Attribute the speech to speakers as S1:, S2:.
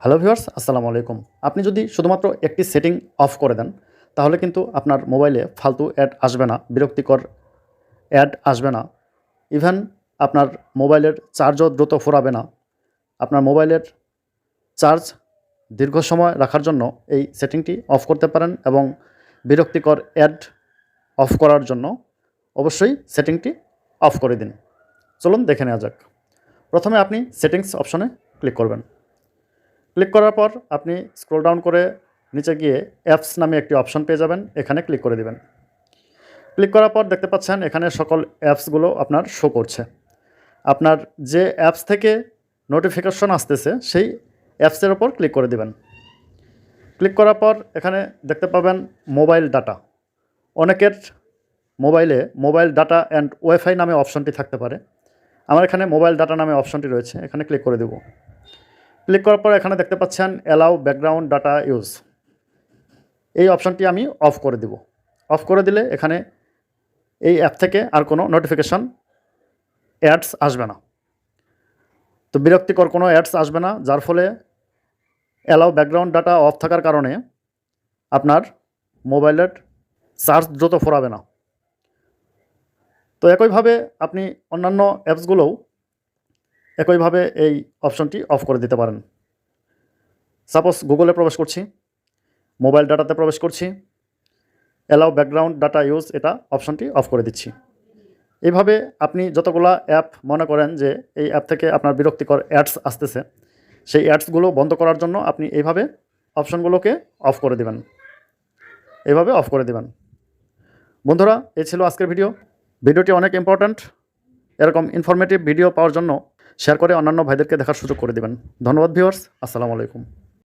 S1: Hello viewers, আসসালামু আলাইকুম। আপনি যদি শুধুমাত্র একটি সেটিং অফ করে দেন, তাহলে কিন্তু আপনার মোবাইলে ফালতু অ্যাড আসবে না, বিরক্তিকর অ্যাড আসবে না। ইভেন আপনার মোবাইলের চার্জও দ্রুত ফুরাবে না। আপনার মোবাইলের চার্জ দীর্ঘ সময় রাখার জন্য এই সেটিংটি অফ করতে পারেন এবং বিরক্তিকর অ্যাড অফ করার জন্য অবশ্যই সেটিংটি অফ করে দিন। চলুন দেখে নেওয়া যাক। প্রথমে আপনি সেটিংস অপশনে ক্লিক করবেন। ক্লিক করার পর আপনি স্ক্রল ডাউন করে নিচে গিয়ে অ্যাপস নামে একটি অপশন পেয়ে যাবেন, এখানে ক্লিক করে দিবেন। ক্লিক করার পর দেখতে পাচ্ছেন এখানে সকল অ্যাপসগুলো আপনার শো করছে। আপনার যে অ্যাপস থেকে নোটিফিকেশন আসতেছে সেই অ্যাপসের ওপর ক্লিক করে দিবেন। ক্লিক করার পর এখানে দেখতে পাবেন মোবাইল ডাটা। অনেকের মোবাইলে মোবাইল ডাটা অ্যান্ড ওয়াইফাই নামে অপশনটি থাকতে পারে। আমার এখানে মোবাইল ডাটা নামে অপশনটি রয়েছে, এখানে ক্লিক করে দেব। ক্লিক করার পর এখানে দেখতে পাচ্ছেন অ্যালাউ ব্যাকগ্রাউন্ড ডাটা ইউজ, এই অপশনটি আমি অফ করে দেব। অফ করে দিলে এখানে এই অ্যাপ থেকে আর কোনো নোটিফিকেশন অ্যাডস আসবে না, তো বিরক্তিকর কোনো অ্যাডস আসবে না, যার ফলে অ্যালাউ ব্যাকগ্রাউন্ড ডাটা অফ থাকার কারণে আপনার মোবাইলের চার্জ দ্রুত ফুরাবে না। তো একইভাবে আপনি অন্যান্য অ্যাপসগুলোও একইভাবে এই অপশনটি অফ করে দিতে পারেন। সাপোজ গুগলে প্রবেশ করছি, মোবাইল ডাটাতে প্রবেশ করছি, অ্যালাউ ব্যাকগ্রাউন্ড ডাটা ইউজ এটা অপশনটি অফ করে দিচ্ছি। এইভাবে আপনি যতগুলা অ্যাপ মনে করেন যে এই অ্যাপ থেকে আপনার বিরক্তিকর অ্যাডস আসতেছে, সেই অ্যাডসগুলো বন্ধ করার জন্য আপনি এইভাবে অপশনগুলোকে অফ করে দিবেন, এইভাবে অফ করে দিবেন। বন্ধুরা, এই ছিল আজকের ভিডিওটি অনেক ইম্পর্ট্যান্ট। এরকম ইনফরমেটিভ ভিডিও পাওয়ার জন্য শেয়ার করে অন্যান্য ভাইদেরকে দেখার সুযোগ করে দিবেন। ধন্যবাদ ভিউয়ার্স, আসসালামু আলাইকুম।